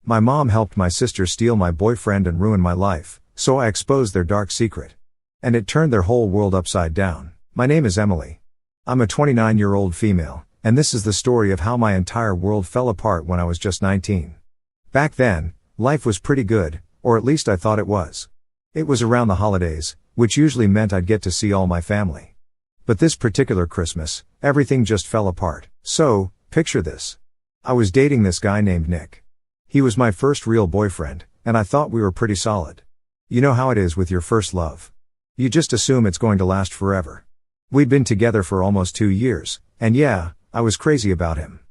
My mom helped my sister steal my boyfriend and ruin my life, so I exposed their dark secret. And it turned their whole world upside down. My name is Emily. I'm a 29-year-old female, and this is the story of how my entire world fell apart when I was just 19. Back then, life was pretty good, or at least I thought it was. It was around the holidays, which usually meant I'd get to see all my family. But this particular Christmas, everything just fell apart. So, picture this. I was dating this guy named Nick. He was my first real boyfriend, and I thought we were pretty solid. You know how it is with your first love. You just assume it's going to last forever. We'd been together for almost 2 years, and yeah, I was crazy about him.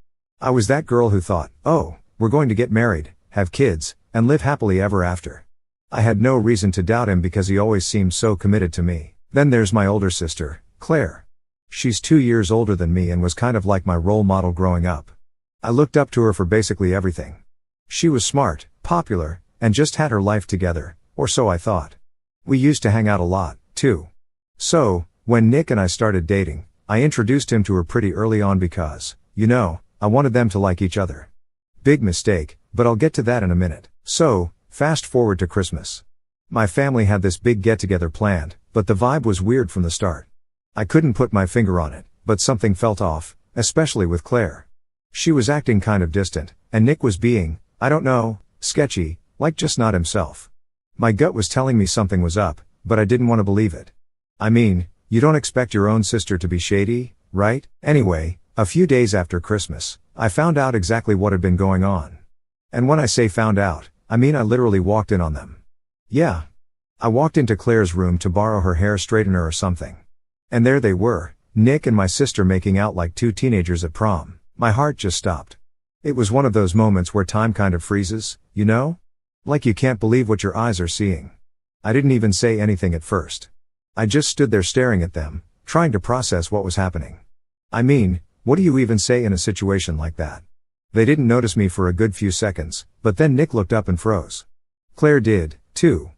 I was that girl who thought, oh, we're going to get married, have kids, and live happily ever after. I had no reason to doubt him because he always seemed so committed to me. Then there's my older sister, Claire. She's 2 years older than me and was kind of like my role model growing up. I looked up to her for basically everything. She was smart, popular, and just had her life together, or so I thought. We used to hang out a lot, too. So, when Nick and I started dating, I introduced him to her pretty early on because, I wanted them to like each other. Big mistake, but I'll get to that in a minute. So, fast forward to Christmas. My family had this big get-together planned, but the vibe was weird from the start. I couldn't put my finger on it, but something felt off, especially with Claire. She was acting kind of distant, and Nick was being, I don't know, sketchy, like just not himself. My gut was telling me something was up, but I didn't want to believe it. I mean, you don't expect your own sister to be shady, right? Anyway, a few days after Christmas, I found out exactly what had been going on. And when I say found out, I mean I literally walked in on them. Yeah. I walked into Claire's room to borrow her hair straightener or something. And there they were, Nick and my sister making out like two teenagers at prom. My heart just stopped. It was one of those moments where time kind of freezes, Like you can't believe what your eyes are seeing. I didn't even say anything at first. I just stood there staring at them, trying to process what was happening. I mean, what do you even say in a situation like that? They didn't notice me for a good few seconds, but then Nick looked up and froze. Claire did, too.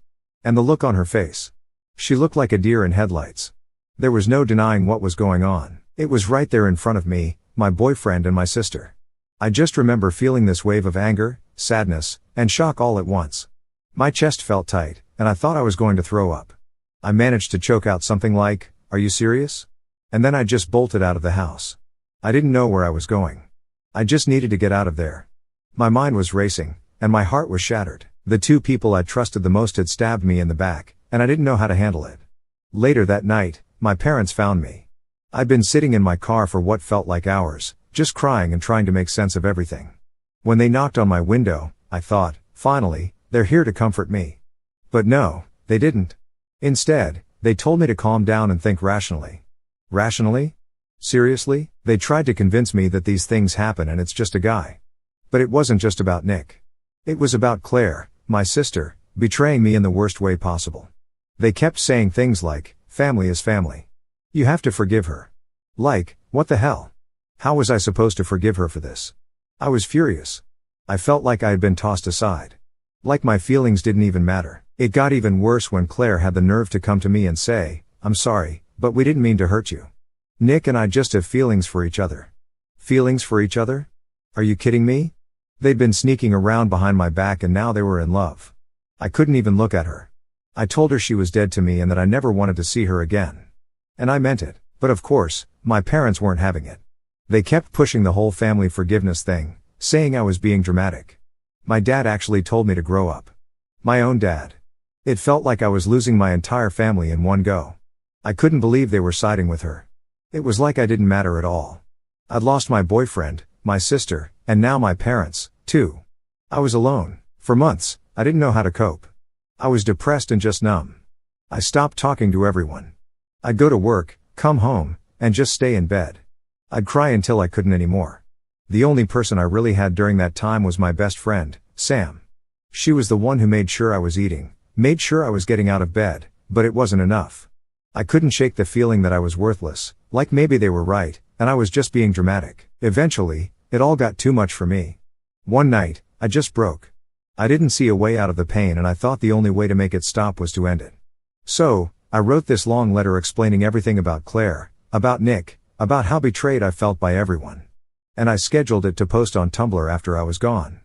And the look on her face. She looked like a deer in headlights. There was no denying what was going on. It was right there in front of me, my boyfriend and my sister. I just remember feeling this wave of anger, sadness, and shock all at once. My chest felt tight, and I thought I was going to throw up. I managed to choke out something like, "Are you serious?" And then I just bolted out of the house. I didn't know where I was going. I just needed to get out of there. My mind was racing, and my heart was shattered. The two people I trusted the most had stabbed me in the back, and I didn't know how to handle it. Later that night, my parents found me. I'd been sitting in my car for what felt like hours, just crying and trying to make sense of everything. When they knocked on my window, I thought, finally, they're here to comfort me. But no, they didn't. Instead, they told me to calm down and think rationally. Rationally? Seriously? They tried to convince me that these things happen and it's just a guy. But it wasn't just about Nick. It was about Claire, my sister, betraying me in the worst way possible. They kept saying things like, family is family. You have to forgive her. Like, what the hell? How was I supposed to forgive her for this? I was furious. I felt like I had been tossed aside. Like my feelings didn't even matter. It got even worse when Claire had the nerve to come to me and say, "I'm sorry, but we didn't mean to hurt you. Nick and I just have feelings for each other." Feelings for each other? Are you kidding me? They'd been sneaking around behind my back and now they were in love. I couldn't even look at her. I told her she was dead to me and that I never wanted to see her again. And I meant it. But of course, my parents weren't having it. They kept pushing the whole family forgiveness thing, saying I was being dramatic. My dad actually told me to grow up. My own dad. It felt like I was losing my entire family in one go. I couldn't believe they were siding with her. It was like I didn't matter at all. I'd lost my boyfriend, my sister, and now my parents, too. I was alone. For months, I didn't know how to cope. I was depressed and just numb. I stopped talking to everyone. I'd go to work, come home, and just stay in bed. I'd cry until I couldn't anymore. The only person I really had during that time was my best friend, Sam. She was the one who made sure I was eating, made sure I was getting out of bed, but it wasn't enough. I couldn't shake the feeling that I was worthless, like maybe they were right, and I was just being dramatic. Eventually, it all got too much for me. One night, I just broke. I didn't see a way out of the pain and I thought the only way to make it stop was to end it. So, I wrote this long letter explaining everything about Claire, about Nick, about how betrayed I felt by everyone. And I scheduled it to post on Tumblr after I was gone.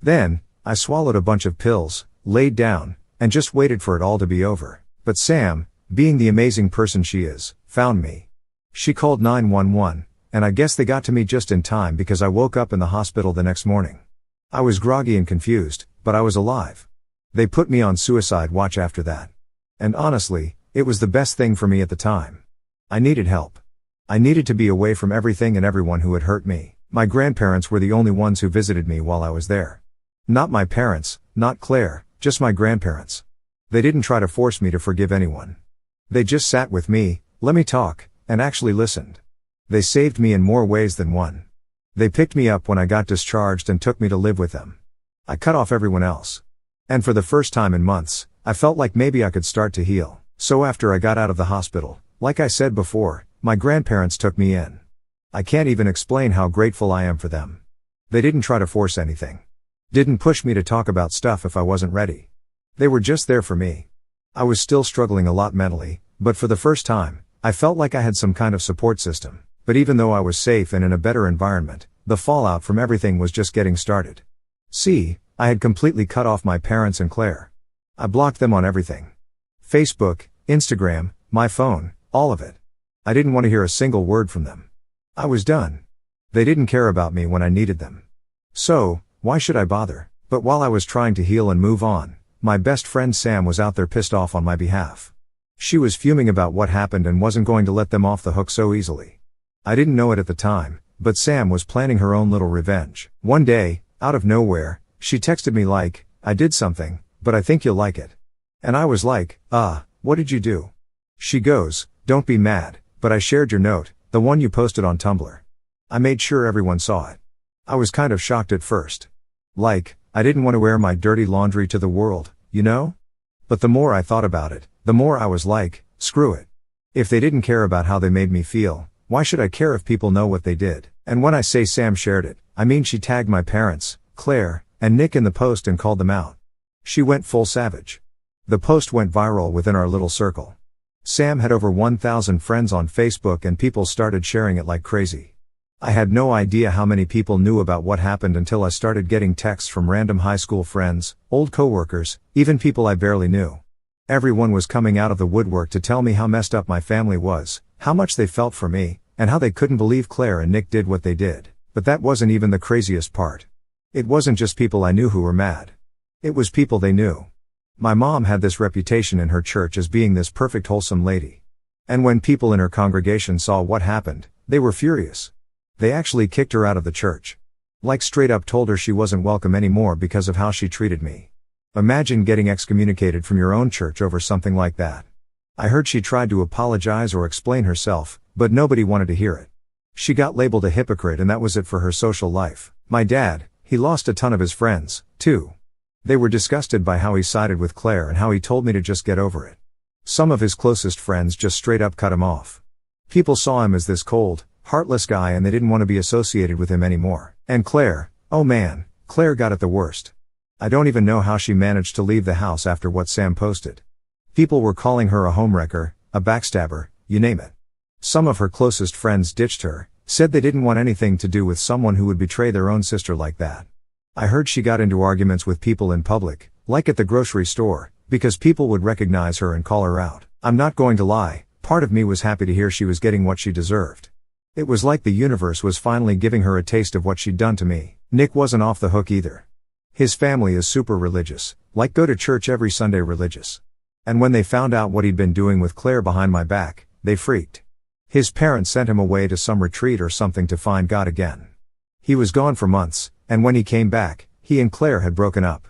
Then, I swallowed a bunch of pills, laid down, and just waited for it all to be over. But Sam, being the amazing person she is, found me. She called 911, and I guess they got to me just in time because I woke up in the hospital the next morning. I was groggy and confused, but I was alive. They put me on suicide watch after that. And honestly, it was the best thing for me at the time. I needed help. I needed to be away from everything and everyone who had hurt me. My grandparents were the only ones who visited me while I was there. Not my parents, not Claire, just my grandparents. They didn't try to force me to forgive anyone. They just sat with me, let me talk, and actually listened. They saved me in more ways than one. They picked me up when I got discharged and took me to live with them. I cut off everyone else. And for the first time in months, I felt like maybe I could start to heal. So after I got out of the hospital, like I said before, my grandparents took me in. I can't even explain how grateful I am for them. They didn't try to force anything. Didn't push me to talk about stuff if I wasn't ready. They were just there for me. I was still struggling a lot mentally, but for the first time, I felt like I had some kind of support system. But even though I was safe and in a better environment, the fallout from everything was just getting started. See, I had completely cut off my parents and Claire. I blocked them on everything. Facebook, Instagram, my phone, all of it. I didn't want to hear a single word from them. I was done. They didn't care about me when I needed them. So, why should I bother? But while I was trying to heal and move on, my best friend Sam was out there pissed off on my behalf. She was fuming about what happened and wasn't going to let them off the hook so easily. I didn't know it at the time, but Sam was planning her own little revenge. One day, out of nowhere, she texted me like, "I did something, but I think you'll like it." And I was like, what did you do? She goes, "Don't be mad, but I shared your note, the one you posted on Tumblr." I made sure everyone saw it. I was kind of shocked at first. Like, I didn't want to wear my dirty laundry to the world, you know? But the more I thought about it, the more I was like, screw it. If they didn't care about how they made me feel, why should I care if people know what they did? And when I say Sam shared it, I mean she tagged my parents, Claire, and Nick in the post and called them out. She went full savage. The post went viral within our little circle. Sam had over 1,000 friends on Facebook and people started sharing it like crazy. I had no idea how many people knew about what happened until I started getting texts from random high school friends, old coworkers, even people I barely knew. Everyone was coming out of the woodwork to tell me how messed up my family was, how much they felt for me, and how they couldn't believe Claire and Nick did what they did. But that wasn't even the craziest part. It wasn't just people I knew who were mad. It was people they knew. My mom had this reputation in her church as being this perfect wholesome lady. And when people in her congregation saw what happened, they were furious. They actually kicked her out of the church. Like straight up told her she wasn't welcome anymore because of how she treated me. Imagine getting excommunicated from your own church over something like that. I heard she tried to apologize or explain herself, but nobody wanted to hear it. She got labeled a hypocrite and that was it for her social life. My dad, he lost a ton of his friends, too. They were disgusted by how he sided with Claire and how he told me to just get over it. Some of his closest friends just straight up cut him off. People saw him as this cold, heartless guy and they didn't want to be associated with him anymore. And Claire, oh man, Claire got it the worst. I don't even know how she managed to leave the house after what Sam posted. People were calling her a homewrecker, a backstabber, you name it. Some of her closest friends ditched her, said they didn't want anything to do with someone who would betray their own sister like that. I heard she got into arguments with people in public, like at the grocery store, because people would recognize her and call her out. I'm not going to lie, part of me was happy to hear she was getting what she deserved. It was like the universe was finally giving her a taste of what she'd done to me. Nick wasn't off the hook either. His family is super religious, like go to church every Sunday religious. And when they found out what he'd been doing with Claire behind my back, they freaked. His parents sent him away to some retreat or something to find God again. He was gone for months, and when he came back, he and Claire had broken up.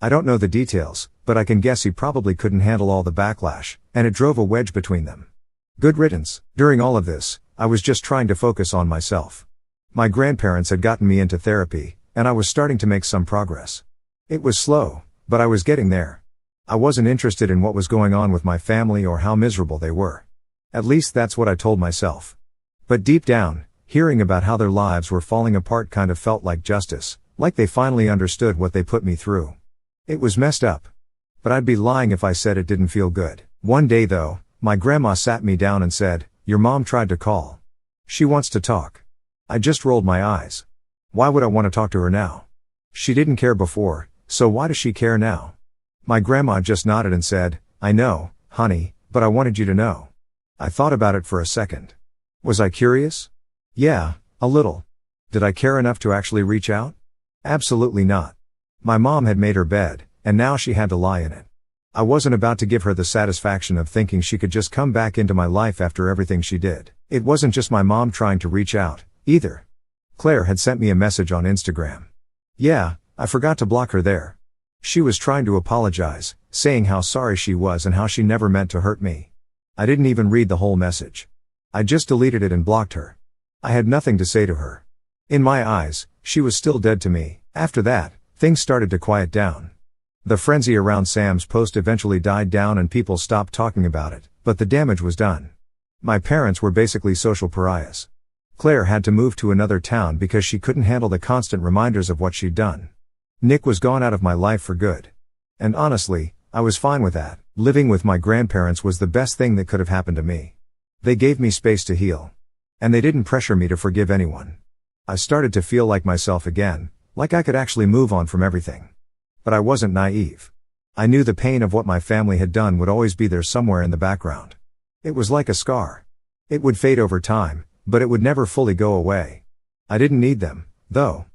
I don't know the details, but I can guess he probably couldn't handle all the backlash, and it drove a wedge between them. Good riddance. During all of this, I was just trying to focus on myself. My grandparents had gotten me into therapy, and I was starting to make some progress. It was slow, but I was getting there. I wasn't interested in what was going on with my family or how miserable they were. At least that's what I told myself. But deep down, hearing about how their lives were falling apart kind of felt like justice, like they finally understood what they put me through. It was messed up. But I'd be lying if I said it didn't feel good. One day though, my grandma sat me down and said, "Your mom tried to call. She wants to talk." I just rolled my eyes. Why would I want to talk to her now? She didn't care before, So why does she care now? My grandma just nodded and said, I know, honey, but I wanted you to know. I thought about it for a second. Was I curious? Yeah, a little. Did I care enough to actually reach out? Absolutely not. My mom had made her bed, and now she had to lie in it. I wasn't about to give her the satisfaction of thinking she could just come back into my life after everything she did. It wasn't just my mom trying to reach out, either. Claire had sent me a message on Instagram. Yeah, I forgot to block her there. She was trying to apologize, saying how sorry she was and how she never meant to hurt me. I didn't even read the whole message. I just deleted it and blocked her. I had nothing to say to her. In my eyes, she was still dead to me. After that, things started to quiet down. The frenzy around Sam's post eventually died down and people stopped talking about it, but the damage was done. My parents were basically social pariahs. Claire had to move to another town because she couldn't handle the constant reminders of what she'd done. Nick was gone out of my life for good. And honestly, I was fine with that. Living with my grandparents was the best thing that could have happened to me. They gave me space to heal. And they didn't pressure me to forgive anyone. I started to feel like myself again, like I could actually move on from everything. But I wasn't naive. I knew the pain of what my family had done would always be there somewhere in the background. It was like a scar. It would fade over time, but it would never fully go away. I didn't need them, though.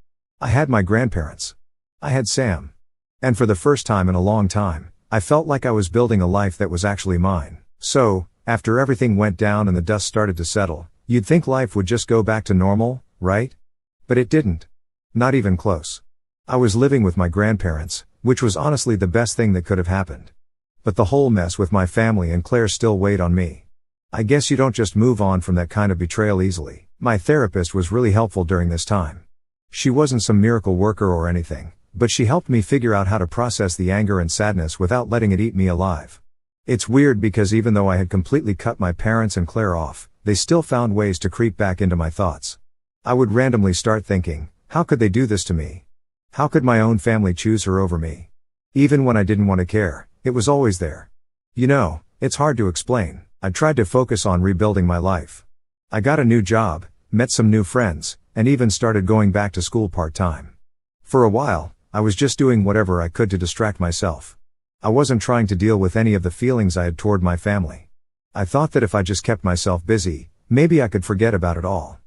I had my grandparents. I had Sam. And for the first time in a long time, I felt like I was building a life that was actually mine. So, after everything went down and the dust started to settle, you'd think life would just go back to normal, right? But it didn't. Not even close. I was living with my grandparents, which was honestly the best thing that could have happened. But the whole mess with my family and Claire still weighed on me. I guess you don't just move on from that kind of betrayal easily. My therapist was really helpful during this time. She wasn't some miracle worker or anything, but she helped me figure out how to process the anger and sadness without letting it eat me alive. It's weird because even though I had completely cut my parents and Claire off, they still found ways to creep back into my thoughts. I would randomly start thinking, how could they do this to me? How could my own family choose her over me? Even when I didn't want to care, it was always there. You know, it's hard to explain. I tried to focus on rebuilding my life. I got a new job, met some new friends, and even started going back to school part-time. For a while, I was just doing whatever I could to distract myself. I wasn't trying to deal with any of the feelings I had toward my family. I thought that if I just kept myself busy, maybe I could forget about it all.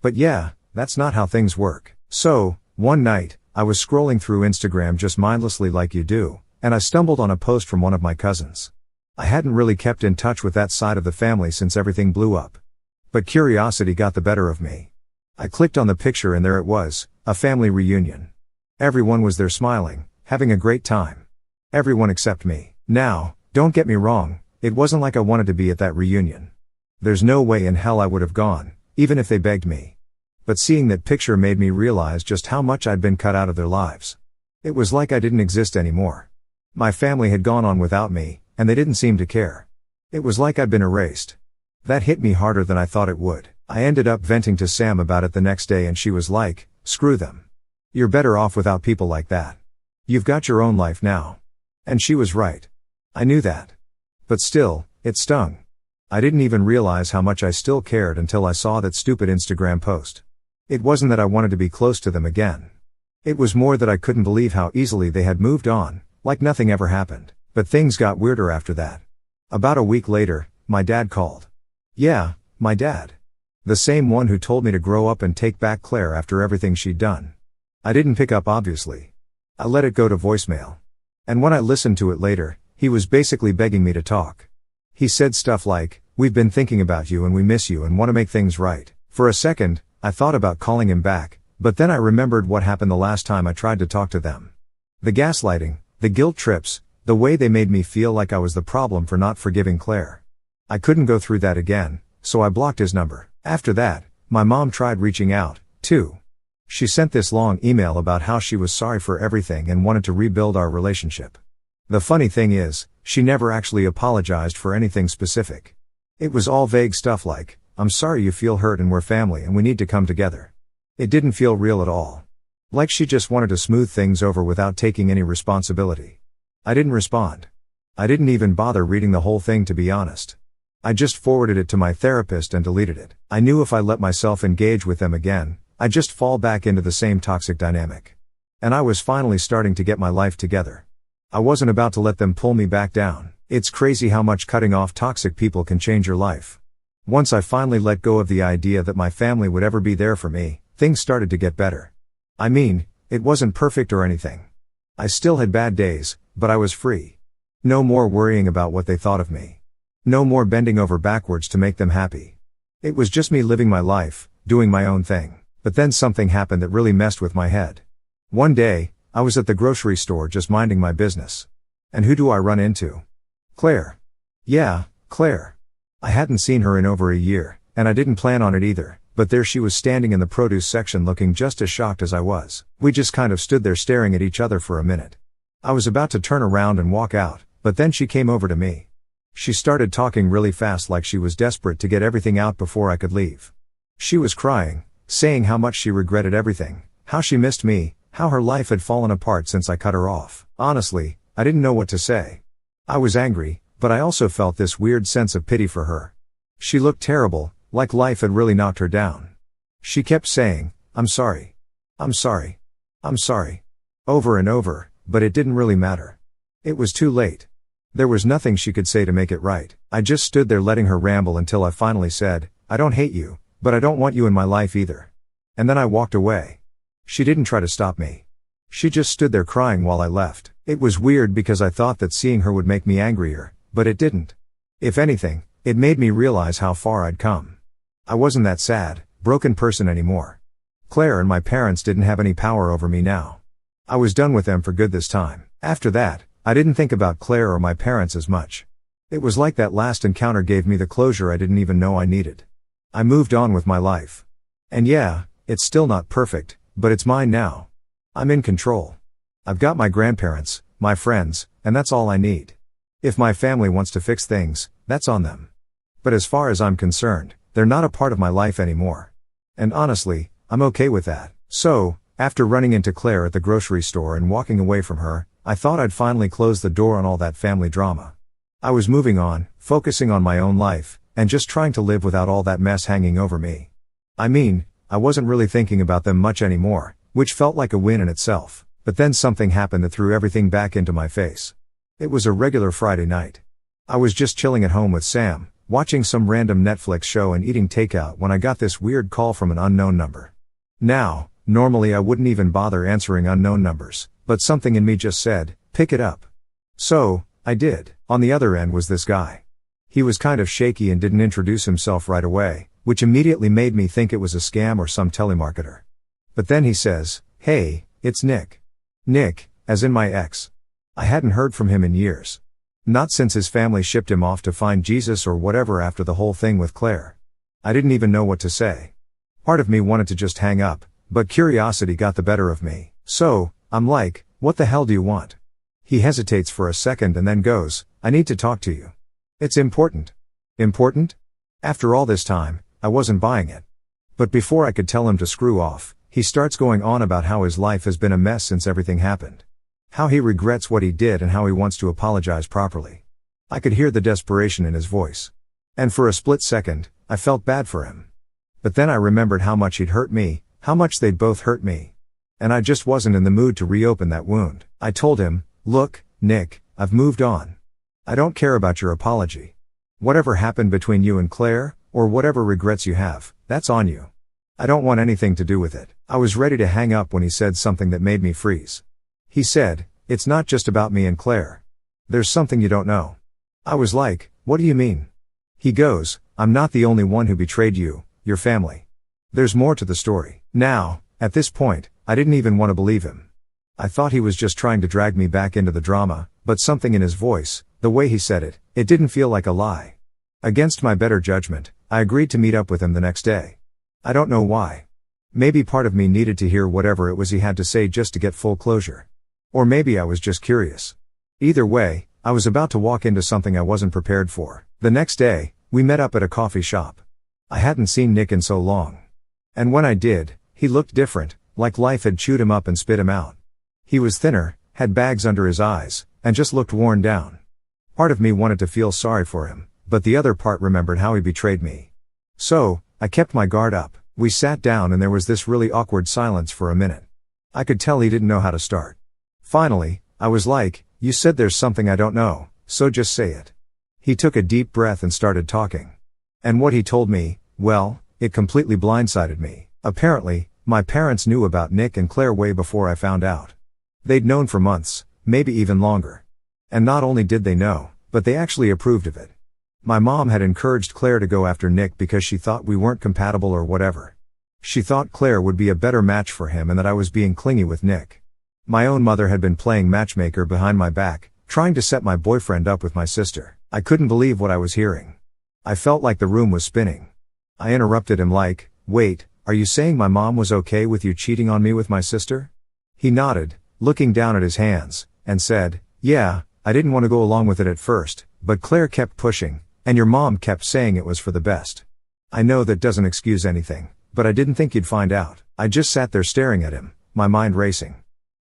But yeah, that's not how things work. So, one night, I was scrolling through Instagram just mindlessly like you do, and I stumbled on a post from one of my cousins. I hadn't really kept in touch with that side of the family since everything blew up. But curiosity got the better of me. I clicked on the picture and there it was, a family reunion. Everyone was there smiling, having a great time. Everyone except me. Now, don't get me wrong, it wasn't like I wanted to be at that reunion. There's no way in hell I would have gone, even if they begged me. But seeing that picture made me realize just how much I'd been cut out of their lives. It was like I didn't exist anymore. My family had gone on without me, and they didn't seem to care. It was like I'd been erased. That hit me harder than I thought it would. I ended up venting to Sam about it the next day and she was like, screw them. You're better off without people like that. You've got your own life now. And she was right. I knew that. But still, it stung. I didn't even realize how much I still cared until I saw that stupid Instagram post. It wasn't that I wanted to be close to them again. It was more that I couldn't believe how easily they had moved on, like nothing ever happened. But things got weirder after that. About a week later, my dad called. Yeah, my dad. The same one who told me to grow up and take back Claire after everything she'd done. I didn't pick up obviously. I let it go to voicemail. And when I listened to it later, he was basically begging me to talk. He said stuff like, we've been thinking about you and we miss you and want to make things right. For a second, I thought about calling him back, but then I remembered what happened the last time I tried to talk to them. The gaslighting, the guilt trips, the way they made me feel like I was the problem for not forgiving Claire. I couldn't go through that again, so I blocked his number. After that, my mom tried reaching out, too. She sent this long email about how she was sorry for everything and wanted to rebuild our relationship. The funny thing is, she never actually apologized for anything specific. It was all vague stuff like, I'm sorry you feel hurt and we're family and we need to come together. It didn't feel real at all. Like she just wanted to smooth things over without taking any responsibility. I didn't respond. I didn't even bother reading the whole thing to be honest. I just forwarded it to my therapist and deleted it. I knew if I let myself engage with them again, I'd just fall back into the same toxic dynamic. And I was finally starting to get my life together. I wasn't about to let them pull me back down. It's crazy how much cutting off toxic people can change your life. Once I finally let go of the idea that my family would ever be there for me, things started to get better. I mean, it wasn't perfect or anything. I still had bad days, but I was free. No more worrying about what they thought of me. No more bending over backwards to make them happy. It was just me living my life, doing my own thing. But then something happened that really messed with my head. One day, I was at the grocery store just minding my business. And who do I run into? Claire. Yeah, Claire. I hadn't seen her in over a year, and I didn't plan on it either, but there she was standing in the produce section looking just as shocked as I was. We just kind of stood there staring at each other for a minute. I was about to turn around and walk out, but then she came over to me. She started talking really fast like she was desperate to get everything out before I could leave. She was crying, saying how much she regretted everything, how she missed me, how her life had fallen apart since I cut her off. Honestly, I didn't know what to say. I was angry, but I also felt this weird sense of pity for her. She looked terrible, like life had really knocked her down. She kept saying, "I'm sorry. I'm sorry. I'm sorry." Over and over, but it didn't really matter. It was too late. There was nothing she could say to make it right. I just stood there letting her ramble until I finally said, "I don't hate you, but I don't want you in my life either." And then I walked away. She didn't try to stop me. She just stood there crying while I left. It was weird because I thought that seeing her would make me angrier, but it didn't. If anything, it made me realize how far I'd come. I wasn't that sad, broken person anymore. Claire and my parents didn't have any power over me now. I was done with them for good this time. After that, I didn't think about Claire or my parents as much. It was like that last encounter gave me the closure I didn't even know I needed. I moved on with my life. And yeah, it's still not perfect, but it's mine now. I'm in control. I've got my grandparents, my friends, and that's all I need. If my family wants to fix things, that's on them. But as far as I'm concerned, they're not a part of my life anymore. And honestly, I'm okay with that. So, after running into Claire at the grocery store and walking away from her, I thought I'd finally close the door on all that family drama. I was moving on, focusing on my own life, and just trying to live without all that mess hanging over me. I mean, I wasn't really thinking about them much anymore, which felt like a win in itself. But then something happened that threw everything back into my face. It was a regular Friday night. I was just chilling at home with Sam, watching some random Netflix show and eating takeout when I got this weird call from an unknown number. Now, normally I wouldn't even bother answering unknown numbers, but something in me just said, pick it up. So, I did. On the other end was this guy. He was kind of shaky and didn't introduce himself right away, which immediately made me think it was a scam or some telemarketer. But then he says, "Hey, it's Nick." Nick, as in my ex. I hadn't heard from him in years. Not since his family shipped him off to find Jesus or whatever after the whole thing with Claire. I didn't even know what to say. Part of me wanted to just hang up, but curiosity got the better of me. So, I'm like, "What the hell do you want?" He hesitates for a second and then goes, "I need to talk to you. It's important." Important? After all this time, I wasn't buying it. But before I could tell him to screw off, he starts going on about how his life has been a mess since everything happened. How he regrets what he did and how he wants to apologize properly. I could hear the desperation in his voice. And for a split second, I felt bad for him. But then I remembered how much he'd hurt me, how much they'd both hurt me. And I just wasn't in the mood to reopen that wound. I told him, "Look, Nick, I've moved on. I don't care about your apology. Whatever happened between you and Claire, or whatever regrets you have, that's on you. I don't want anything to do with it." I was ready to hang up when he said something that made me freeze. He said, "It's not just about me and Claire. There's something you don't know." I was like, "What do you mean?" He goes, "I'm not the only one who betrayed you, your family. There's more to the story." Now, at this point, I didn't even want to believe him. I thought he was just trying to drag me back into the drama, but something in his voice, the way he said it, it didn't feel like a lie. Against my better judgment, I agreed to meet up with him the next day. I don't know why. Maybe part of me needed to hear whatever it was he had to say just to get full closure. Or maybe I was just curious. Either way, I was about to walk into something I wasn't prepared for. The next day, we met up at a coffee shop. I hadn't seen Nick in so long. And when I did, he looked different, like life had chewed him up and spit him out. He was thinner, had bags under his eyes, and just looked worn down. Part of me wanted to feel sorry for him, but the other part remembered how he betrayed me. So, I kept my guard up. We sat down and there was this really awkward silence for a minute. I could tell he didn't know how to start. Finally, I was like, "You said there's something I don't know, so just say it." He took a deep breath and started talking. And what he told me, well, it completely blindsided me. Apparently, my parents knew about Nick and Claire way before I found out. They'd known for months, maybe even longer. And not only did they know, but they actually approved of it. My mom had encouraged Claire to go after Nick because she thought we weren't compatible or whatever. She thought Claire would be a better match for him and that I was being clingy with Nick. My own mother had been playing matchmaker behind my back, trying to set my boyfriend up with my sister. I couldn't believe what I was hearing. I felt like the room was spinning. I interrupted him like, "Wait, are you saying my mom was okay with you cheating on me with my sister?" He nodded, looking down at his hands, and said, "Yeah, I didn't want to go along with it at first, but Claire kept pushing, and your mom kept saying it was for the best. I know that doesn't excuse anything, but I didn't think you'd find out." I just sat there staring at him, my mind racing.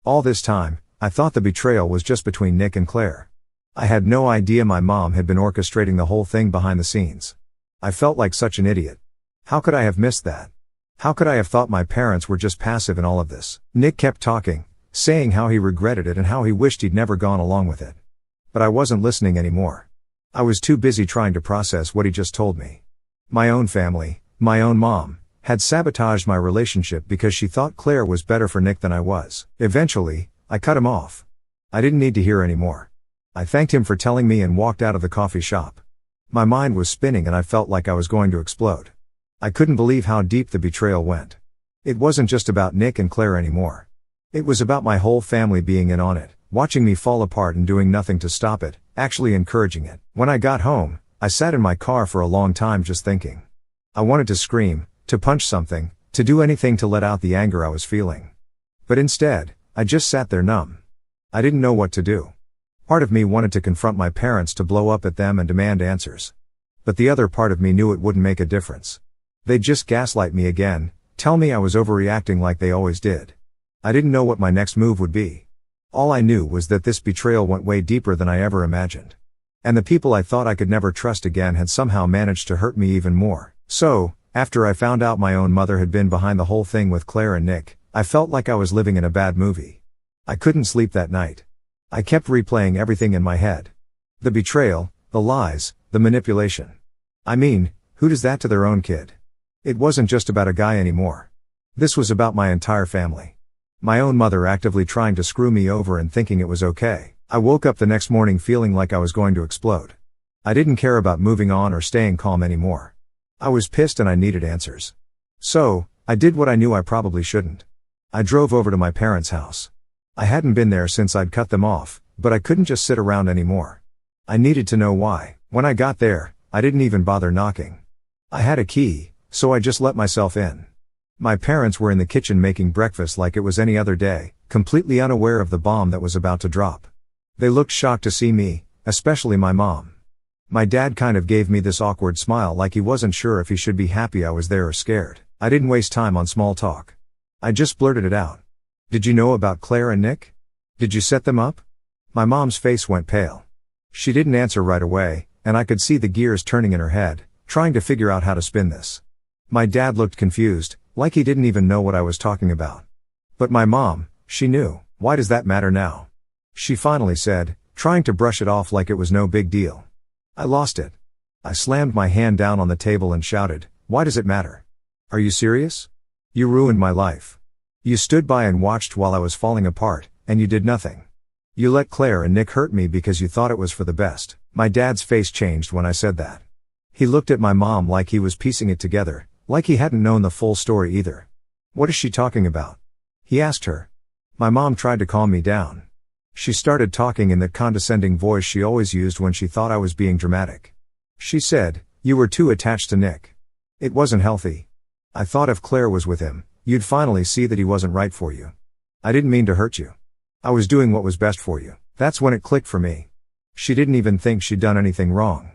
All this time, I thought the betrayal was just between Nick and Claire. I had no idea my mom had been orchestrating the whole thing behind the scenes. I felt like such an idiot. How could I have missed that? How could I have thought my parents were just passive in all of this? Nick kept talking, saying how he regretted it and how he wished he'd never gone along with it. But I wasn't listening anymore. I was too busy trying to process what he just told me. My own family, my own mom, had sabotaged my relationship because she thought Claire was better for Nick than I was. Eventually, I cut him off. I didn't need to hear anymore. I thanked him for telling me and walked out of the coffee shop. My mind was spinning and I felt like I was going to explode. I couldn't believe how deep the betrayal went. It wasn't just about Nick and Claire anymore. It was about my whole family being in on it, watching me fall apart and doing nothing to stop it, actually encouraging it. When I got home, I sat in my car for a long time just thinking. I wanted to scream, to punch something, to do anything to let out the anger I was feeling. But instead, I just sat there numb. I didn't know what to do. Part of me wanted to confront my parents, to blow up at them and demand answers. But the other part of me knew it wouldn't make a difference. They'd just gaslight me again, tell me I was overreacting like they always did. I didn't know what my next move would be. All I knew was that this betrayal went way deeper than I ever imagined. And the people I thought I could never trust again had somehow managed to hurt me even more. So, after I found out my own mother had been behind the whole thing with Claire and Nick, I felt like I was living in a bad movie. I couldn't sleep that night. I kept replaying everything in my head. The betrayal, the lies, the manipulation. I mean, who does that to their own kid? It wasn't just about a guy anymore. This was about my entire family. My own mother actively trying to screw me over and thinking it was okay. I woke up the next morning feeling like I was going to explode. I didn't care about moving on or staying calm anymore. I was pissed and I needed answers. So, I did what I knew I probably shouldn't. I drove over to my parents' house. I hadn't been there since I'd cut them off, but I couldn't just sit around anymore. I needed to know why. When I got there, I didn't even bother knocking. I had a key, so I just let myself in. My parents were in the kitchen making breakfast like it was any other day, completely unaware of the bomb that was about to drop. They looked shocked to see me, especially my mom. My dad kind of gave me this awkward smile like he wasn't sure if he should be happy I was there or scared. I didn't waste time on small talk. I just blurted it out. "Did you know about Claire and Nick? Did you set them up?" My mom's face went pale. She didn't answer right away, and I could see the gears turning in her head, trying to figure out how to spin this. My dad looked confused, like he didn't even know what I was talking about. But my mom, she knew. "Why does that matter now?" she finally said, trying to brush it off like it was no big deal. I lost it. I slammed my hand down on the table and shouted, "Why does it matter? Are you serious? You ruined my life. You stood by and watched while I was falling apart, and you did nothing. You let Claire and Nick hurt me because you thought it was for the best." My dad's face changed when I said that. He looked at my mom like he was piecing it together, like he hadn't known the full story either. "What is she talking about?" he asked her. My mom tried to calm me down. She started talking in that condescending voice she always used when she thought I was being dramatic. She said, "You were too attached to Nick. It wasn't healthy. I thought if Claire was with him, you'd finally see that he wasn't right for you. I didn't mean to hurt you. I was doing what was best for you." That's when it clicked for me. She didn't even think she'd done anything wrong.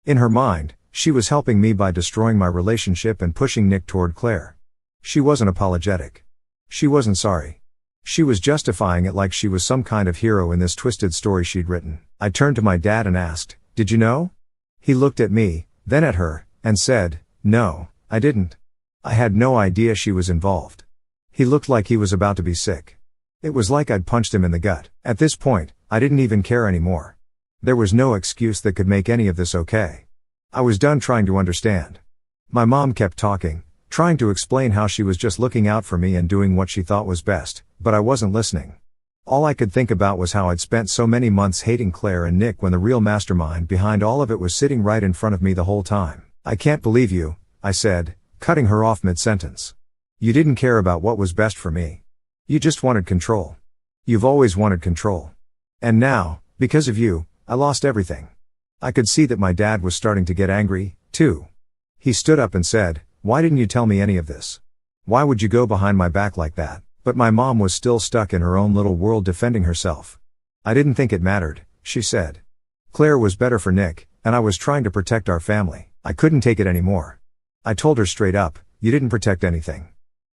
In her mind, she was helping me by destroying my relationship and pushing Nick toward Claire. She wasn't apologetic. She wasn't sorry. She was justifying it like she was some kind of hero in this twisted story she'd written. I turned to my dad and asked, "Did you know?" He looked at me, then at her, and said, "No, I didn't. I had no idea she was involved." He looked like he was about to be sick. It was like I'd punched him in the gut. At this point, I didn't even care anymore. There was no excuse that could make any of this okay. I was done trying to understand. My mom kept talking, trying to explain how she was just looking out for me and doing what she thought was best, but I wasn't listening. All I could think about was how I'd spent so many months hating Claire and Nick when the real mastermind behind all of it was sitting right in front of me the whole time. "I can't believe you," I said, cutting her off mid-sentence. "You didn't care about what was best for me. You just wanted control. You've always wanted control. And now, because of you, I lost everything." I could see that my dad was starting to get angry, too. He stood up and said, "Why didn't you tell me any of this? Why would you go behind my back like that?" But my mom was still stuck in her own little world defending herself. "I didn't think it mattered," she said. "Claire was better for Nick, and I was trying to protect our family. I couldn't take it anymore." I told her straight up, "You didn't protect anything.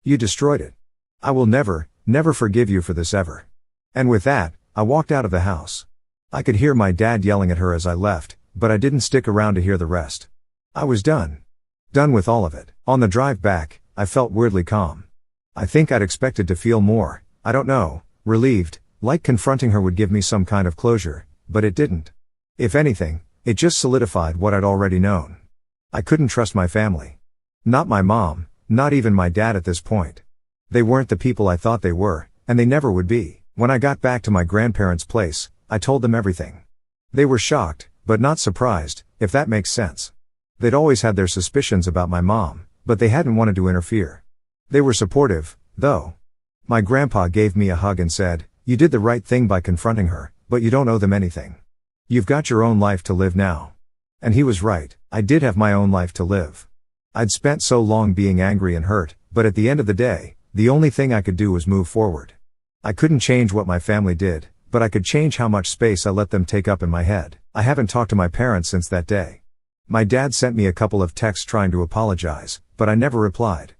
You destroyed it. I will never, never forgive you for this ever." And with that, I walked out of the house. I could hear my dad yelling at her as I left, but I didn't stick around to hear the rest. I was done. Done with all of it. On the drive back, I felt weirdly calm. I think I'd expected to feel more, I don't know, relieved, like confronting her would give me some kind of closure, but it didn't. If anything, it just solidified what I'd already known. I couldn't trust my family. Not my mom, not even my dad at this point. They weren't the people I thought they were, and they never would be. When I got back to my grandparents' place, I told them everything. They were shocked, but not surprised, if that makes sense. They'd always had their suspicions about my mom, but they hadn't wanted to interfere. They were supportive, though. My grandpa gave me a hug and said, "You did the right thing by confronting her, but you don't owe them anything. You've got your own life to live now." And he was right, I did have my own life to live. I'd spent so long being angry and hurt, but at the end of the day, the only thing I could do was move forward. I couldn't change what my family did, but I could change how much space I let them take up in my head. I haven't talked to my parents since that day. My dad sent me a couple of texts trying to apologize, but I never replied.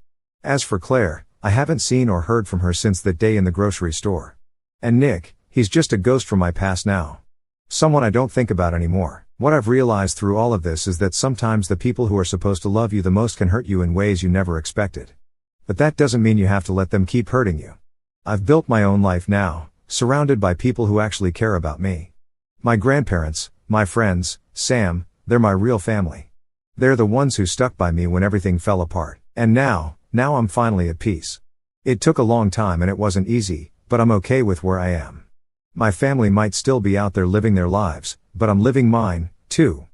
As for Claire, I haven't seen or heard from her since that day in the grocery store. And Nick, he's just a ghost from my past now. Someone I don't think about anymore. What I've realized through all of this is that sometimes the people who are supposed to love you the most can hurt you in ways you never expected. But that doesn't mean you have to let them keep hurting you. I've built my own life now, surrounded by people who actually care about me. My grandparents, my friends, Sam, they're my real family. They're the ones who stuck by me when everything fell apart. And now I'm finally at peace. It took a long time and it wasn't easy, but I'm okay with where I am. My family might still be out there living their lives, but I'm living mine, too.